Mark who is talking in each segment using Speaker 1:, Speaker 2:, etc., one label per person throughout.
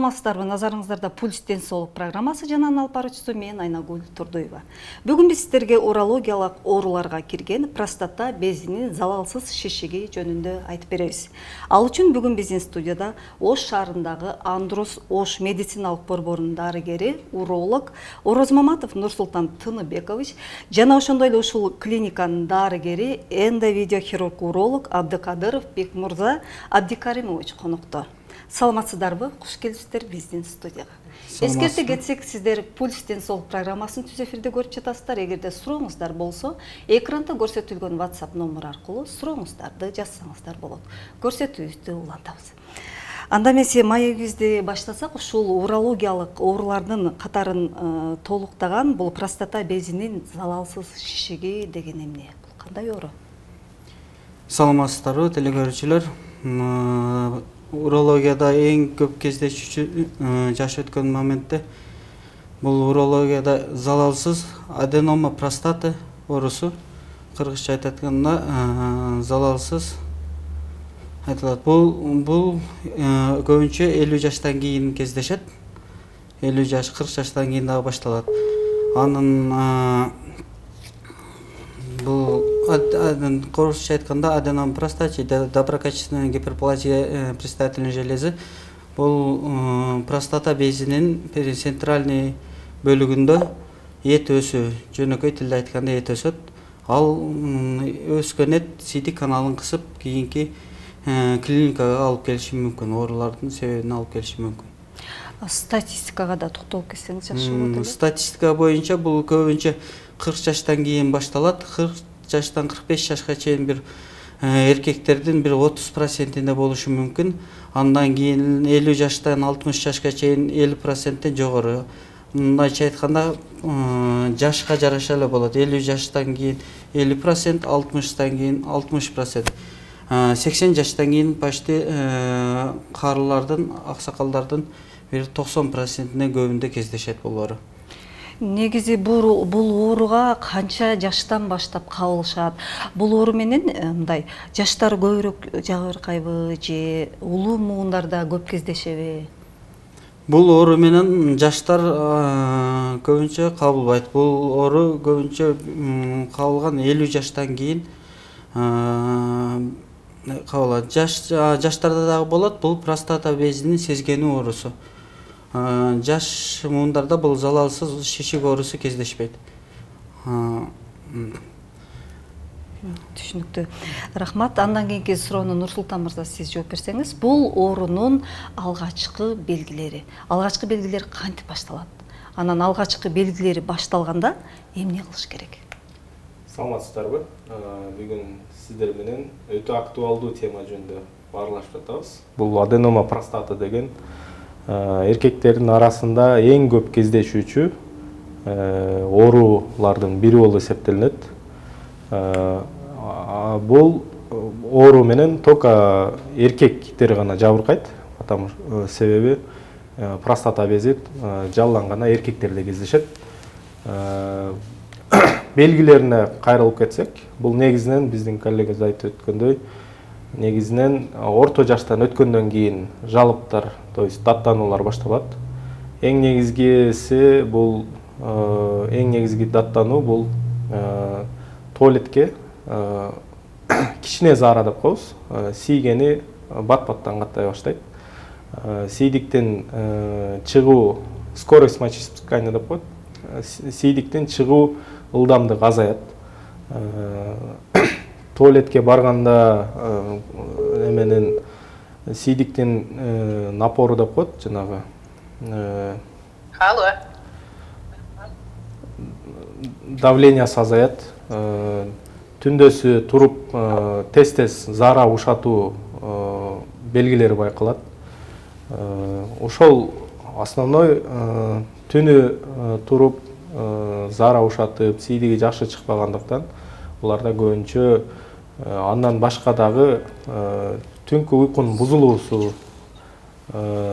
Speaker 1: Саламатсыздарбы, назарыңыздарда Пульс денсаулык программасы жанынан алып баруучусу мен Айнагүл Турдуева. Бүгүн биз сиздерге урологиялык ооруларга кирген простата безинин залалсыз шишиги жөнүндө айтып беребиз. Ал үчүн бүгүн биздин студияда Ош шаарындагы Андрус Ош медициналык борборунун дарыгери, уролог Ороз Маматов Нурсултан Тыныбекович жана ошондой эле ушул клиниканын дарыгери, эндовидеохирург уролог Абдыкадыров Бекмурза Абдикаримович конокто. Саламатсыздарбы, куш келипсиздер биздин студияга. Эскерте кетсек, сиздер Пульс денсаулык программасын түз эфирде көрүп жатасыздар. Эгерде сурооңуздар болсо, экранда көрсөтүлгөн WhatsApp номер аркылуу сурооңуздарды жазсаңыздар болот. Көрсөтүүбүздү улантабыз. Анда эмесе маегибизди баштасак, ушул урологиялык оорулардын катарын толуктаган бул простата безинин залалсыз шишиги деген эмне? Бул кандай оору?
Speaker 2: Саламатсыздарбы, телекөрүүчүлөр. Урологияда эң көп кездешүүчү жаш өткөн моментте бул урологияда залалсыз аденома простаты оорусу, кыргызча айтканда залалсыз айтылат. Бул көбүнчө 50 жаштан кийин кездешет. 50 жаш, 40 жаштан кийин дагы башталат. Анын бул коротко айтканда аденома простаты, доброкачественная гиперплазия предстательной железы. Бул простата безинин центральный бөлүгүндө эт өсү, жөнөкөй тилде айтканда эт өсөт. Ал өскөн эт сийдик каналын кысып, кийинки клиникага алып келиши мүмкүн, оорулардын себебине алып келиши мүмкүн.
Speaker 1: Статистикага да токтолуп кетсеңиз жакшы болот эле.
Speaker 2: Статистика боюнча бул көбүнчө 40 жаштан кийин башталат. 40 жаштан 45 жашка чейин бир эркектердин бир 30%-inde болушу мүмкүн. Андан кийин 50 жаштан 60 жашка чейин 50%-тен жогору. Мындайча айтканда жашка жараша эле болот. 50 жаштан кийин 50%, 60-тан кийин 60%. 80 жаштан кийин почти карылардын, аксакалдардын бир 90%-не көбүндө кездешет бул оору.
Speaker 1: Негизи бул ооруга канча жаштан баштап кабылышат? Бул оору менен мындай жаштар көбүрөөк жабыркайбы же улуу муундарда көп кездешеби?
Speaker 2: Бул оору менен жаштар көбүнчө кабылбайт. Бул оору көбүнчө кабылган 50 жаштан кийин кабылат. Жаштарда дагы болот. Бул простата безинин сезгенүү оорусу. Жаш муундарда бул залалсыз шишик оорусу кездешпейт.
Speaker 1: Түшүнүктүү. Рахмат. Андан кийинки суроону Нурсултан мырза сиз жооп берсеңиз, бул оорунун алгачкы белгилери кантип башталат? Анан алгачкы белгилери башталганда эмне кылыш керек?
Speaker 3: Саламатсыздарбы? Бүгүн сиздер менен өтө актуалдуу тема жөнүндө баарлашып жатабыз. Бул аденома простата деген эркектердин арасында эң көп кездешүүчү оорулардын бири болуп эсептелинет. Бул оору менен только эркектер гана жабыркайт, себеби простата бези жаллан гана эркектерде кездешет. Белгилерине кайрылып кетсек, бул негизинен биздин коллегабыз айтып өткөндөй, негизинен орто жаштан өткөндөн кийин жалыптар, то есть даттануулар башталат. Эң негизгиси даттануу бул туалетке кичине заара деп коебуз. Сийгени бат-баттан каттай баштайт. Сийдиктен чыгуу, скорость мочеиспускания деп коет. Сийдиктен чыгуу ылдамдыгы азаят. Туалетке барганда эменен сийдиктин напору деп коет, жанагы.
Speaker 4: Алло.
Speaker 3: Давлениясы азаят. Түндөсү туруп тез-тез заара ушатуу белгилери байкалат. Ошол основной түнү туруп заара ушатып, сийдиги жакшы чыкпагандыктан буларда көбүнчө андан башка дагы түнкү уйкунун бузулуусу,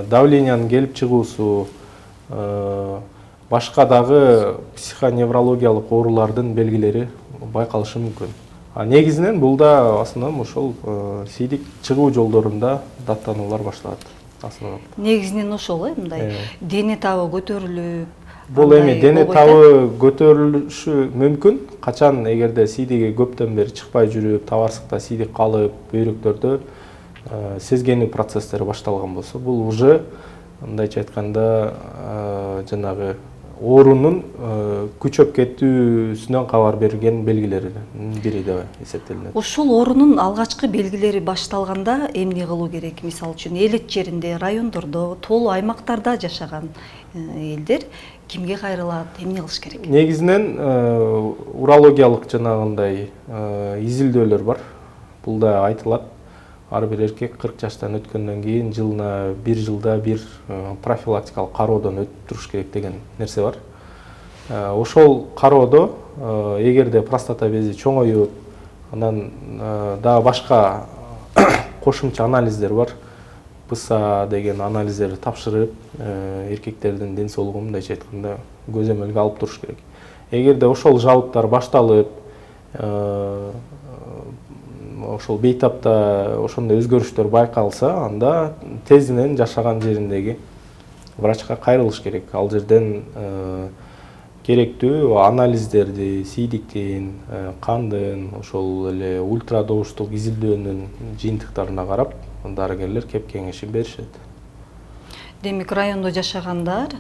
Speaker 3: давлениянын келип чыгуусу, башка дагы психоневрологиялык оорулардын белгилери байкалышы мүмкүн. Негизинен бул да основном ошол сийдик чыгуу жолдорунда даттануулар башталат.
Speaker 1: Негизинен ошол мындай дене табы көтөрүлүп.
Speaker 3: Бул эми дене табы көтөрүлүшү мүмкүн. Качан эгерде сийдиги көптөн бери чыкпай жүрүп, табарсыкта сийдик калып, бөйрөктөрдө сезгенүү процесстери башталган болсо, бул уже мындайча айтканда жанагы оорунун күчөп кетүүсүнөн кабар берген белгилеринин бири деп эсептелинет.
Speaker 1: Ушул оорунун алгачкы белгилери башталганда эмне кылуу керек? Мисалы үчүн элет жеринде, райондордо, тоолуу аймактарда жашаган элдер кимге кайрылат, эмне кылыш керек?
Speaker 3: Негизинен урологиялык жанагындай изилдөөлөр бар. Бул да айтылат. Ар бир эркек 40 жаштан өткөндөн кийин жылына 1 жылда бир профилактикалык кароодон өтүп туруш керек деген нерсе бар. Ошол кароодо эгерде простата бези чоңоюп, анан дагы башка кошумча анализдер бар. ПСА деген анализдерди тапшырып, эркектердин ден соолугун мындайча айтканда көзөмөлгө алып туруш керек. Эгерде ошол жабыттар башталып, ошол бейтапта ошондой өзгөрүштөр байкалса, анда тезинен жашаган жериндеги врачка кайрылыш керек. Ал жерден керектүү анализдерди, сийдиктин, кандын, ошол эле ультрадобуштук изилдөөнүн жыйынтыктарына карап, дарыгерлер кеп кеңешин беришет.
Speaker 1: Демек, райондо жашагандар,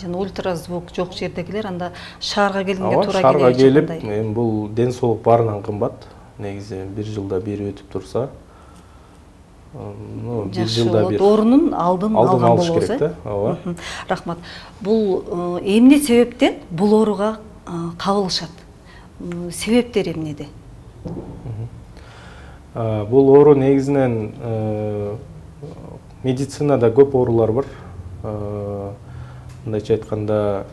Speaker 1: жана ультразвук жок жердегилер анда шаарга келгенге туура келет.
Speaker 3: Шаарга келип, эми бул ден соолук баарынан кымбат. Негизи 1 жылда бир өтүп турса, бир жылда бир
Speaker 1: оорунун алдын алган болобуз
Speaker 3: керек да. Ооба.
Speaker 1: Рахмат. Бул эмне себептен бул ооруга кабылышат? Себептери эмнеде?
Speaker 3: Бул оору негизинен медицинада көп оорулар бар. Мындайча айтканда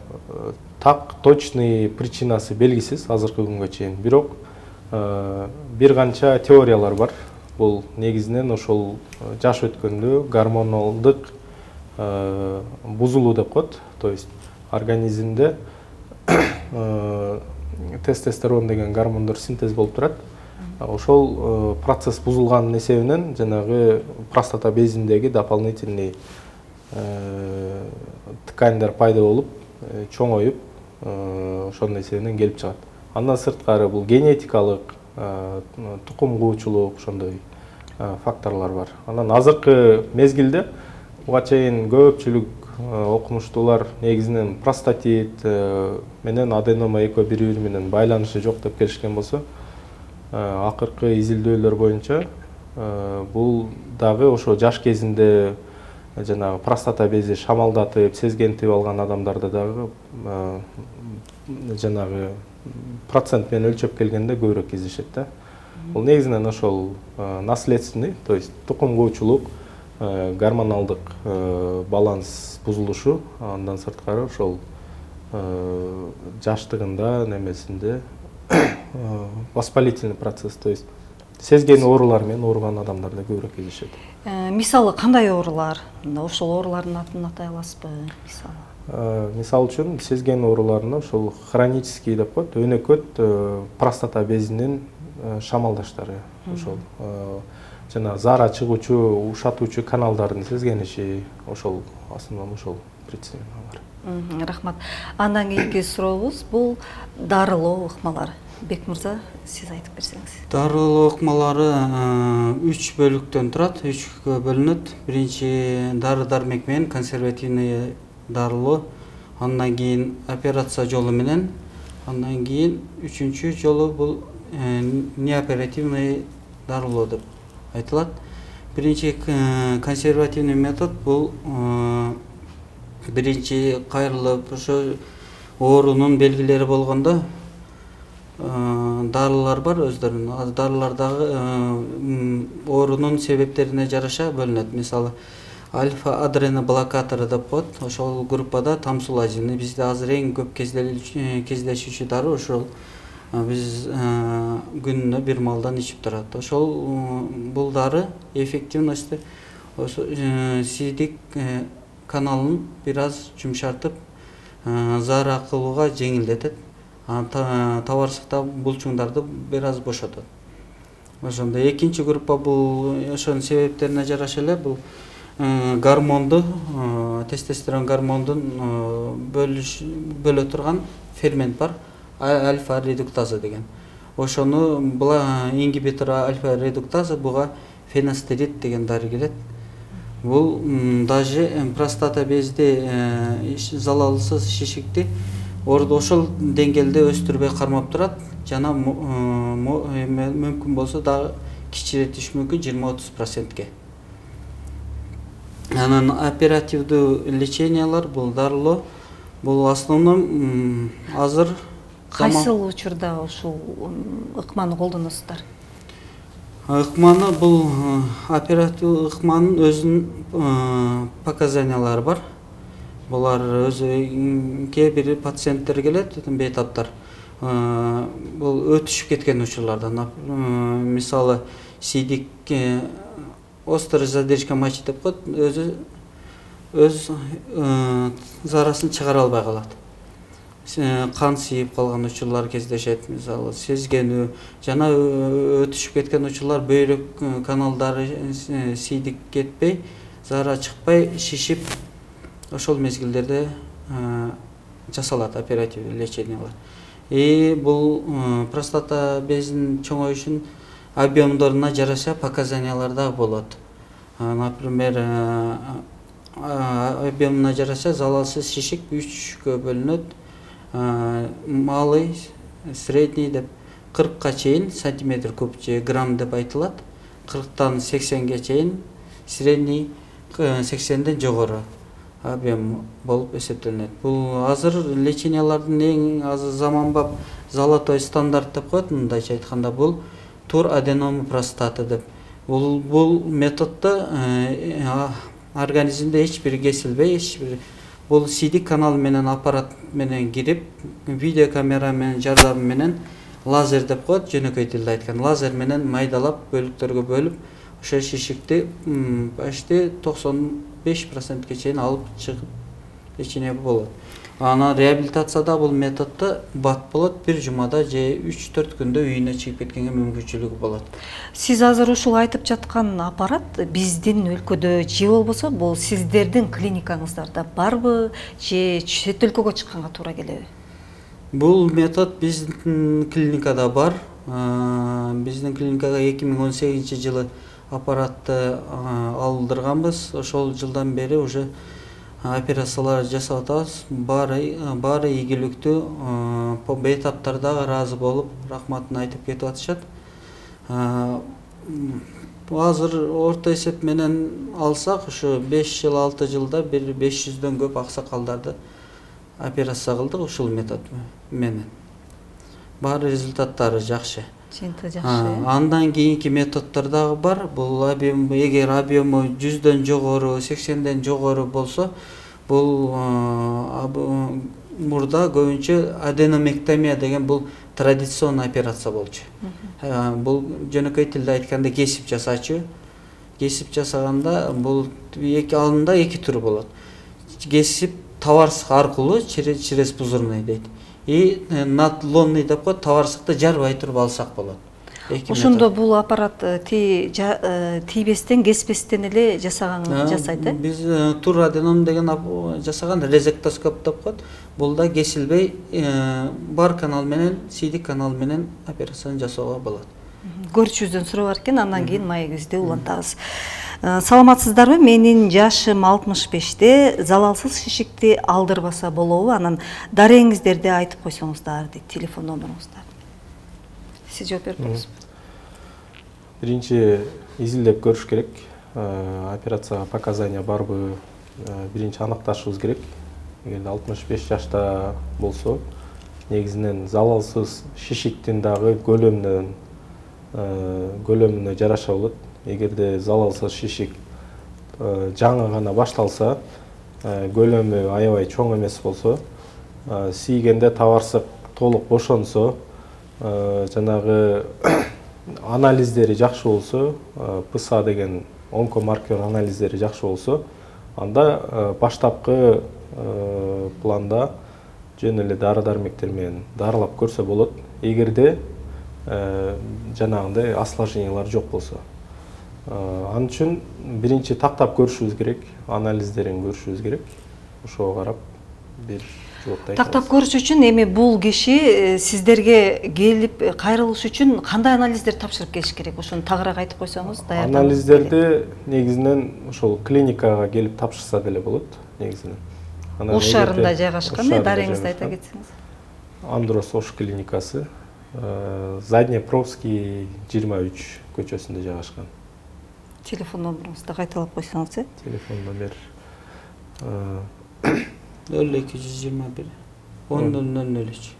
Speaker 3: так точный причинасы белгисиз азыркы күнгө чейин. Бирок бир канча теориялар бар. Бул негизинен ошол жаш өткөндө гормоналдык бузулуу деп коет. То есть организмде тестостерон деген гормондор синтез болуп турат. Ошол процесс бузулганын эсебинен жанагы простата безиндеги дополнительный тканьдар пайда болуп, чоңоюп, ошонун эсебинен келип чыгат. Андан сырткары бул генетикалык, тукум куучулук, ошондой факторлор бар. Анан азыркы мезгилде буга чейин көпчүлүк окумуштуулар негизинен простатит менен аденома экөө бири-бири менен байланышы жок деп келишкен болсо, акыркы изилдөөлөр боюнча бул дагы ошо жаш кезинде жанагы простата бези шамалдатып, сезгентип алган адамдарда дагы жанагы процент менен өлчөп келгенде көбүрөөк кездешет да. Бул негизинен ошол наследственный, то есть тукум куучулук, гормоналдык баланс бузулушу, андан сырткары ошол жаштыгында немесинде воспалительный процесс, то есть сезген оорулар менен ооруган адамдарда көбүрөөк кездешет.
Speaker 1: Мисалы кандай оорулар? Ошол оорулардын атын атай аласызбы?
Speaker 3: Мисал үчүн сезген ооруларына ошол хронический деп коет, өнөкөт простата безинин шамалдаштары, ошол жана зара чыгуучу, ушатуучу каналдардын сезгениши, ошол асынан ошол причина бар.
Speaker 1: Рахмат. Андан кийинки сурообуз бул дарылоо ыкмалар. Бек мырза, сиз айтып берсеңиз.
Speaker 2: Дарылоо ыкмалары 3 бөлүктөн турат, 3кө бөлүнөт. Биринчи дары-дармек менен консервативный дарылоо, андан кийин операция жолу менен, андан кийин үчүнчү жолу бул неоперативный дарылоо деп айтылат. Биринчи консервативный метод бул биринчи кайрылып ошо оорунун белгилери болгондо дарылар бар өздөрүнүн. Дарылардагы оорунун себептерине жараша бөлүнөт. Мисалы альфа-адреноблокаторы деп коет. Ошол группада тамсулазин. Бизде азыр эң көп кездешүүчү дары ошол. Биз күнүнө 1 малдан ичип турат. Ошол бул дары эффективности сийдик каналын бир аз жумшартып, зара кылууга жеңилдетет. Табарсыкта булчуңдарды бир аз бошотот. Ошондой экинчи группа бул ошонун себептерине жараша эле бул гормонду, тестостерон гормондун бөлө турган фермент бар, альфа редуктаза деген. Ошону була ингибитор альфа редуктаза буга фенастерид деген дары келет. Бул даже простата безде залалсыз шишикти ошол деңгээлде өстүрбөй кармап турат жана мүмкүн болсо дагы кичиретиш мүмкүн 20-30%. Анан оперативдүү лечениялар бул дарылоо бул основном азыр
Speaker 1: Кайсыл учурда ушул ыкманы колдоносуздар?
Speaker 2: Ыкманы бул оператив ыкманын өзүнүн показаниялары бар. Булар өзү кээ бир пациенттер келет, бейтаптар. Бул өтүшүп кеткен учурларда, мисалы сидик острая задержка мочи деп коет, өз зарасын чыгара албай калат. Кан сийип калган учурлар кездешет, мисалы сезгенүү жана өтүшүп кеткен учурлар бөйрөк каналдары сийдик кетпей, зара чыкпай, шишип, ошол мезгилдерде жасалат оперативдүү лечениялар. Бул простата безинин чоңоюшунун объемдоруна жараша показаниялар да болот. Например, объемуна жараша залалсыз шишик 3-кө бөлүнөт. Малый, средний деп 40-ка чейин сантиметр куб же грамм деп айтылат. 40-тан 80-ге чейин, средний 80-ден жогору объем болуп эсептелинет. Бул азыр лечениялардын эң азыр заманбап золотой стандарт деп коет, мындайча айтканда бул тур аденома простата деп. Бул методдо организмде эч бир кесилбей, бул сидик канал менен аппарат менен кирип, видеокамера менен жардамы менен лазер деп коет, жөнөкөй тилде айткан, лазер менен майдалап, бөлүктөргө бөлүп, ошо шишикти почти 95%ке чейин алып чыгып лечение болот. Ана реабилитацияда бул методдо бат болот, бир жумада же 3-4 күндө үйүнө чыгып кеткенге мүмкүнчүлүгү болот.
Speaker 1: Сиз азыр ушул айтып жаткан аппарат биздин өлкөдө же болбосо бул сиздердин клиникаңыздарда барбы, же чет өлкөгө чыкканга туура келеби?
Speaker 2: Бул метод биздин клиникада бар. Биздин клиникага 2018-жылы аппаратты алдырганбыз. Ошол жылдан бери уже операциялар жасап атабыз. Баары ийгиликтүү, бейтаптар дагы ыраазы болуп, рахматын айтып кетип атышат. Азыр орто эсеп менен алсак, ушу 5 жыл, 6 жылда 500дөн көп аксакалдарды операция кылдык ушул метод менен. Баары результаттары жакшы. Андан кийинки методдор дагы бар. Бул объем, эгер объему 100дөн жогору, 80ден жогору болсо, бул мурда көбүнчө аденомектомия деген бул традиционный операция болчу. Бул жөнөкөй тилде айтканда кесип жасачу. Кесип жасаганда бул алында 2 түрү болот. Кесип таварсык аркылуу через пузырный дейт. Надлонный деп коет, таварсыкты жарбай туруп алсак болот.
Speaker 1: Ошондо бул аппарат тийбестен, кеспестен эле жасайт, э?
Speaker 2: Биз тур аденом деген жасаган резектоскоп деп коет. Бул да кесилбей бар канал менен, сидик канал менен операцияны жасоого болот.
Speaker 1: Көрүүчүбүздөн суроо бар экен, андан кийин маегибизди улантабыз. Саламатсыздарбы? Менин жашым 65-те, залалсыз шишикти алдырбаса болобу? Анан дареңиздерди айтып койсоңуздар, дейт, телефон номеруңузду. Сиз жооп берип коесуз.
Speaker 3: Биринчи изилдеп көрүш керек. Операцияга показания барбы? Биринчи аныкташыбыз керек. Эгерде 65 жашта болсо, негизинен залалсыз шишиктин дагы көлөмүнө жараша болот. Эгерде залалсыз шишик жаңы гана башталса, көлөмү аябай чоң эмес болсо, сийгенде таварсык толук бошонсо, жанагы анализдери жакшы болсо, ПСА деген онкомаркер анализдери жакшы болсо, анда баштапкы планда жөн эле дары-дармектер менен дарылап көрсө болот. Эгерде жанагындай осложнениялар жок болсо. Анын үчүн биринчи тактап көрүшүбүз керек, анализдерин көрүшүбүз керек. Ошого карап бир жоопду айтабыз.
Speaker 1: Тактап көрүш үчүн эми бул киши сиздерге келип кайрылыш үчүн кандай анализдер тапшырып келиш керек? Ошону тагыраак айтып койсоңуз даярданып.
Speaker 3: Анализдерди негизинен ошол клиникага келип тапшырса деле болот, негизинен.
Speaker 1: Ош шаарында жайгашкан, дарегиңизди айта кетсеңиз.
Speaker 3: Андрос Ош клиникасы, Заднепровский 23 көчөсүндө жайгашкан.
Speaker 1: Телефон номеруңузду кайталап койсоңуз,
Speaker 3: Телефон номер
Speaker 2: 0221 100003.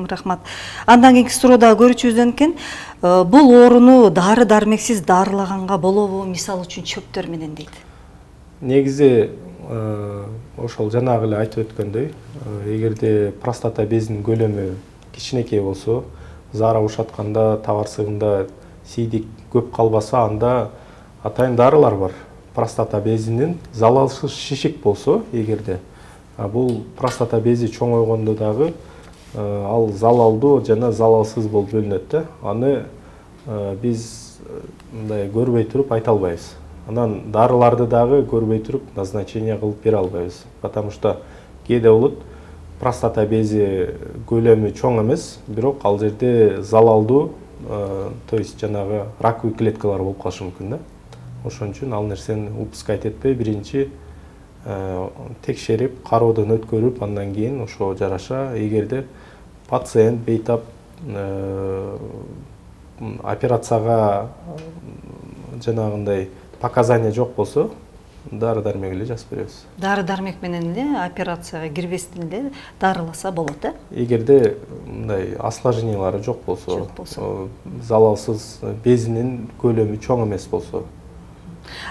Speaker 1: Рахмат. Андан кийинки суроодо көрүүчүбүздөн экен, бул ооруну дары дармексиз дарылаганга болобу, мисалы үчүн чөптөр менен дейт.
Speaker 3: Негизи ошол жанагы эле айтып өткөндөй, эгерде простата безинин көлөмү кичинекей болсо, заара ушатканда, табарсыгында сийдик көп калбаса, анда атайын дарылар бар. Простата безинин залалсыз шишик болсо, эгерде бул простата бези чоңойгондо дагы ал залалдуу жана залалсыз болуп бөлүнөт да. Аны биз мындай көрбөй туруп айта албайбыз. Анан дарыларды дагы көрбөй туруп назначение кылып бере албайбыз. Потому что кээде болот простата бези көлөмү чоң эмес, бирок ал жерде залалдуу, то есть жанагы раковый клеткалар болуп калышы мүмкүн да. Ошон үчүн ал нерсени упускать этпей, биринчи текшерип, кароодон өткөрүп, андан кийин ошо жараша, эгерде пациент бейтап операцияга жанагындай показания жок болсо, дары дармек эле жазып беребиз.
Speaker 1: Дары дармек менен эле операцияга кирбестен эле дарыласа болот,
Speaker 3: Эгерде мындай осложнениялары жок болсо, залалсыз безинин көлөмү чоң эмес болсо.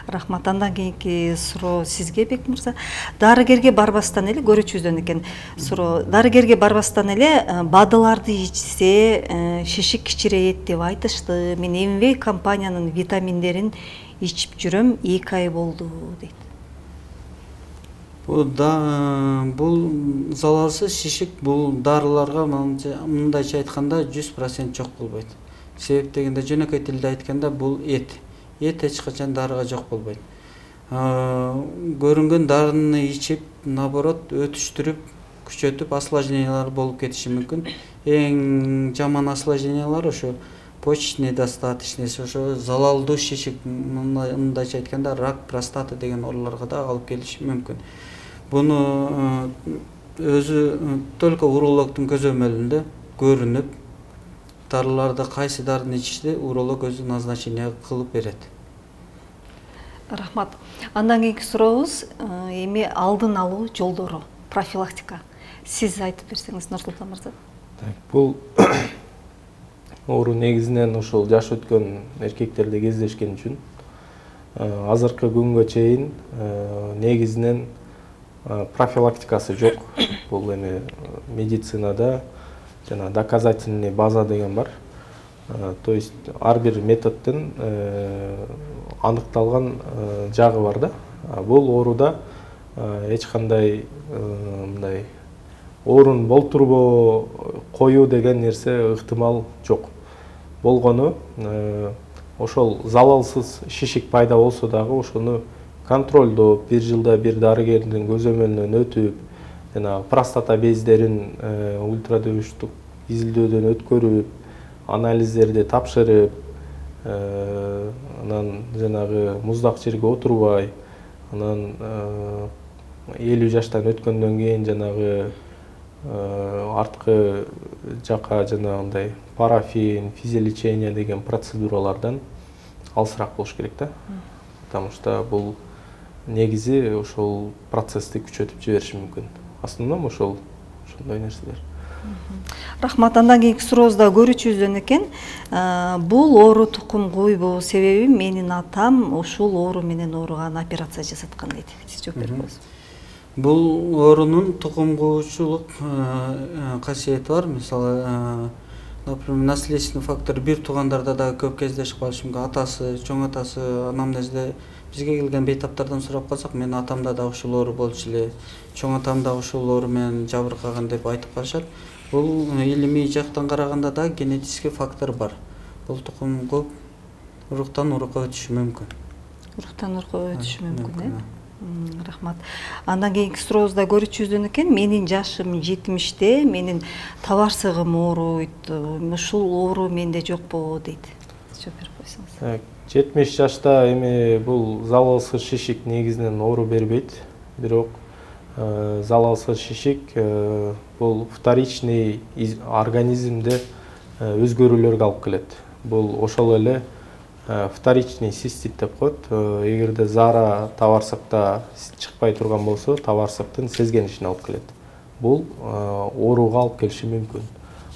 Speaker 1: Рахмат. Андан кийинки суроо сизге, Бек мырза. Дарыгерге барбастан эле, көрүүчүбүздөн экен суроо. Дарыгерге барбастан эле бадыларды ичсе шишик кичирейет деп айтышты. Мен Эмвей компаниянын витаминдерин ичип жүрөм, 2 ай болду дейт.
Speaker 2: Бул залалсыз шишик бул дарыларга мындайча айтканда 100% жок болбойт. Себеп дегенде жөнөкөй тилде айтканда бул эт эч качан дарыга жок болбойт. Көрүнгөн дарыны ичип, наоборот, өтүштүрүп, күчөтүп, осложнениялар болуп кетиши мүмкүн. Эң жаман осложнениялар ошо почечный недостаточность, ошо залалдуу шишик, мындайча айтканда рак простаты деген ооруларга да алып келиши мүмкүн. Буну өзү только урологдун көзөмөлүндө көрүнүп, дарыларды кайсы дарыны ичишти уролог өзү назначение кылып берет.
Speaker 1: Рахмат. Андан кийинки сурообуз эми алдын алуу жолдору, профилактика. Сиз айтып берсеңиз, Нурсултан мырза.
Speaker 3: Бул оору негизинен ошол жаш өткөн эркектерде кездешкен үчүн азыркы күнгө чейин негизинен профилактикасы жок. Бул эми медицинада жана доказательный база деген бар. То есть ар бир методдун аныкталган жагы бар да. Бул ооруда эч кандай мындай оорун болтурбоо, коюу деген нерсе ыктымал жок. Болгону ошол залалсыз шишик пайда болсо дагы ошону контролдоп, 1 жылда бир дарыгердин көзөмөлүнөн өтүп, жана простата бездерин ультрадыбыштык изилдөөдөн өткөрүп, анализдерди тапшырып, анан жанагы муздак жерге отурбай, анан 50 жаштан өткөндөн кийин жанагы арткы жака жанагындай парафин, физиолечение деген процедуралардан алысыраак болуш керек да. Потому что бул негизи ошол процессти күчөтүп жибериши мүмкүн. Основном ошондой нерселер.
Speaker 1: Рахмат. Андан кийинки сурообузда көрүүчүбүздөн экен, бул оору тукум куйбу, себеби менин атам ушул оору менен ооруган, операция жасаткан дейт. Сиз жооп берип коесуз.
Speaker 2: Бул оорунун тукум куучулук касиети бар. Мисалы, например, наследственный фактор бир туугандарда да көп кездешип калышы мүмкүн. Атасы, чоң атасы анамнезде бизге келген бейтаптардан сурап калсак, менин атамда да ушул оору болчу эле, чоң атам да ушул оору менен жабыркаган деп айтып калышат. Бул илимий жактан караганда да генетический фактор бар. Бул тукум куп уруктан урукка өтүшү мүмкүн.
Speaker 1: Уруктан урукка өтүшү мүмкүн, рахмат. Андан кийинки сурообузда көрүүчүбүздөн экен, менин жашым 70-те, менин табарсыгым ооруйт, ушул оору менде жокпу дейт. Жооп берип койсоңуз.
Speaker 3: 70 жашта эми бул залалсыз шишик негизинен оору бербейт, бирок залалсыз шишик бул вторичный организмде өзгөрүүлөргө алып келет. Бул ошол эле вторичный цистит деп коет. Эгерде заара табарсыкта чыкпай турган болсо, табарсыктын сезгенишине алып келет. Бул ооруга алып келиши мүмкүн.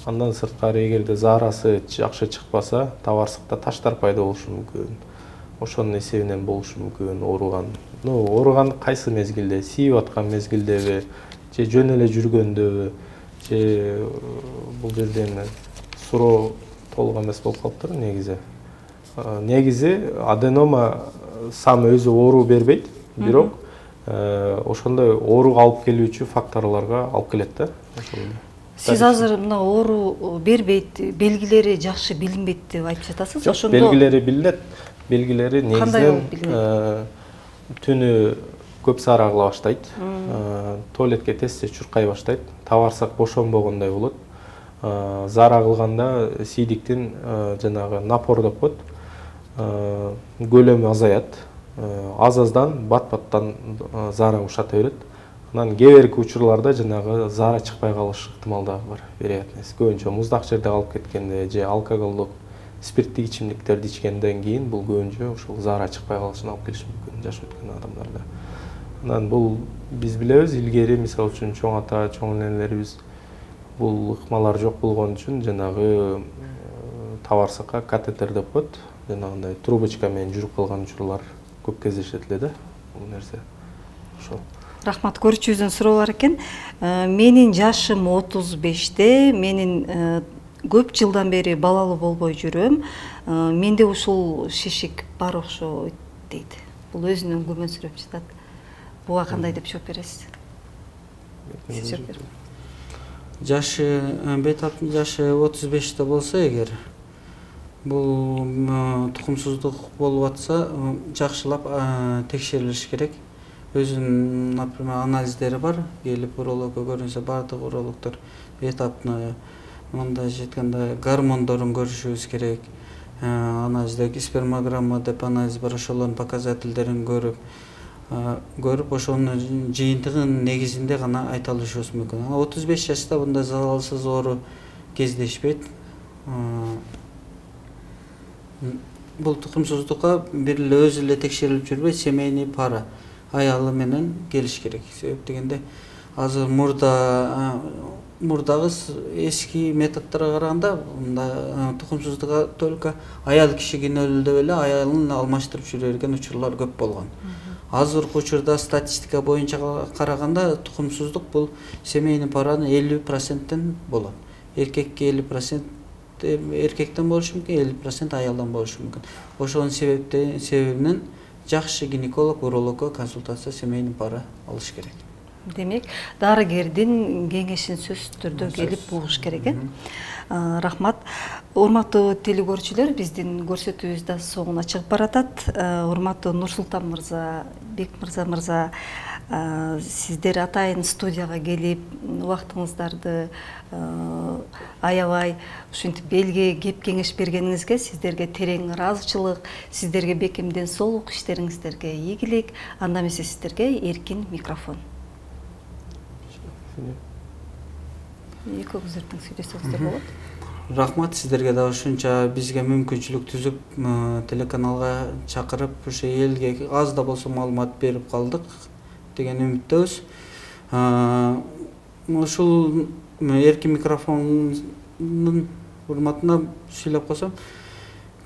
Speaker 3: Андан сырткары эгерде заарасы жакшы чыкпаса, табарсыкта таштар пайда болушу мүмкүн. Ошонун эсебинен болушу мүмкүн ооруган. Ооруган кайсы мезгилде? Сийип аткан мезгилдеби, же жөн эле жүргөндөгү, же бул жерде эми суроо толук эмес болуп калыптыр негизи. Негизи аденома сам өзү оору бербейт, бирок ошондой ооруга алып келүүчү факторлорго алып келет да.
Speaker 1: Сиз азыр мына оору бербейт, белгилери жакшы билинбейт деп айтып жатасыз.
Speaker 3: Ошондо белгилери билинет. Белгилери негизинен түнү көп саарагыла баштайт, туалетке тез чуркай баштайт, табарсак бошонбогондой болот. Заара кылганда сийдиктин жанагы напор деп коет, көлөмү азаят. Аз-аздан бат-баттан заара ушата берет. Анан кээ бирки учурларда жанагы заара чыкпай калыш ыктымалдыгы бар, вероятность. Көбүнчө муздак жерде калып кеткенде же алкоголдук спирттик ичимдиктерди ичкенден кийин бул көбүнчө ушул заара чыкпай калышына алып келиши мүмкүн жаш өткөн адамдарда. Анан бул биз билебиз, илгери мисалы үчүн чоң ата, чоң энелерибиз бул ыкмалар жок болгон үчүн жанагы табарсыкка катетер деп коет, жанагындай трубочка менен жүрүп калган учурлар көп кездешет эле да. Бул нерсе ошол.
Speaker 1: Рахмат, көрүүчүбүздөн суроо бар экен. Менин жашым 35-те, менин көп жылдан бери балалуу болбой жүрөм. Менде ушул шишик бар окшойт дейт. Бул өзүнөн күмөнсүрөп жатат. Буга кандай деп жооп бересиз?
Speaker 2: Жашы, бейтаптын жашы 35-те болсо эгер, бул тукумсуздук болуп атса, жакшылап текшерилиш керек. Өзүнүн, например, анализдери бар, келип урологко көрүнсө, бардык урологдор бейтапны мындай жеткенде гормондорун көрүшүбүз керек. Анализде спермограмма деп анализ бар, ошолордун показательдерин көрүп, ошонун жыйынтыгынын негизинде гана айта алышыбыз мүмкүн. 35 жашта мындай залалсыз оору кездешпейт. Бул тукумсуздукка бир эле өзү эле текшерилип жүрбөйт, семейный пара аялы менен келиш керек. Себеп дегенде азыр мурдагы эски методдорго караганда тукумсуздукка только аял киши күнөөлүү деп эле аялын алмаштырып жүрө берген учурлар көп болгон. Азыркы учурда статистика боюнча караганда тукумсуздук бул семейный паранын 50%тен болот. Эркекке 50%, эркектен болушу мүмкүн, 50% аялдан болушу мүмкүн. Ошонун себебинен жакшы гинеколог, урологко консультация, семейный пара алыш керек.
Speaker 1: Демек, дарыгердин кеңешин сөзсүз түрдө келип угуш керек. Рахмат. Урматтуу телекөрүүчүлөр, биздин көрсөтүүбүз да соңуна чыгып баратат. Урматтуу Нурсултан мырза, Бек мырза, сиздер атайын студияга келип, убактыңыздарды аябай ушинтип элге кеп кеңеш бергениңизге сиздерге терең ыраазычылык, сиздерге бекемден соолук, иштериңиздерге ийгилик. Анда эмесе сиздерге эркин микрофон. Экөөңүздөр тең сүйлөсөңүздөр болот.
Speaker 2: Рахмат, сиздерге да ушунча бизге мүмкүнчүлүк түзүп, телеканалга чакырып, ушу элге аз да болсо маалымат берип калдык деген үмүттөбүз. Ушул эркин микрофондун урматына сүйлөп койсом,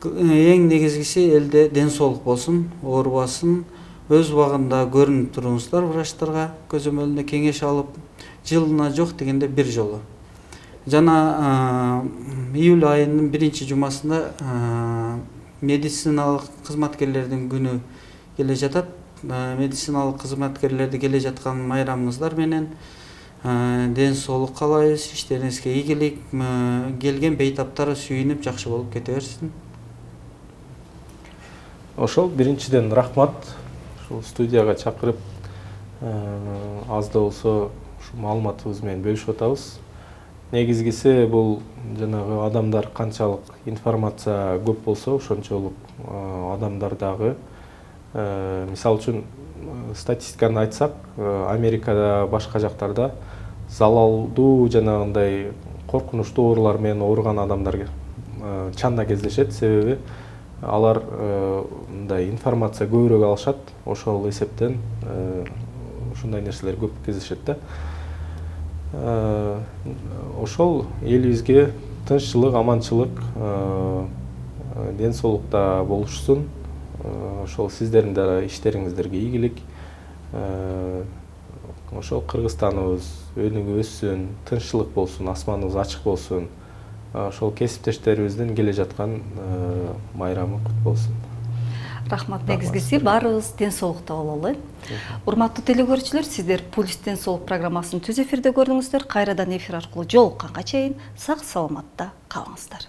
Speaker 2: эң негизгиси элде ден соолук болсун, оорубасын, өз убагында көрүнүп туруңуздар врачтарга, көзөмөлүндө кеңеш алып, жылына жок дегенде бир жолу. Жана июль айынын 1-жумасында медициналык кызматкерлердин күнү келе жатат. Медициналык кызматкерлерди келе жаткан майрамыңыздар менен ден соолук каалайбыз, иштериңизге ийгилик, келген бейтаптар сүйүнүп жакшы болуп кете берсин.
Speaker 3: Ошол биринчиден рахмат ушул студияга чакырып аз да болсо ушу маалыматыбыз менен бөлүшүп атабыз. Негизгиси бул жанагы адамдар канчалык информация көп болсо ошончолук адамдар дагы мисалы үчүн статистиканы айтсак, Америкада башка жактарда залалдуу жанагындай коркунучтуу оорулар менен ооруган адамдар чанда кездешет. Себеби алар мындай информация көбүрөөк алышат. Ошол эсептен ушундай нерселер көп кездешет да. Ошол элибизге тынччылык, аманчылык, ден соолукта болушсун. Ошол сиздердин да иштериңиздерге ийгилик. Ошол Кыргызстаныбыз өнүгүп өссүн, тынччылык болсун, асманыбыз ачык болсун. Ошол кесиптештерибиздин келе жаткан майрамы кут болсун.
Speaker 1: Рахмат. Негизгиси баарыбыз ден соолукта бололу. Урматтуу телекөрүүчүлөр, сиздер Пульс ден соолук программасын түз эфирде көрдүңүздөр. Кайрадан эфир аркылуу жолукканга чейин сак саламатта калыңыздар.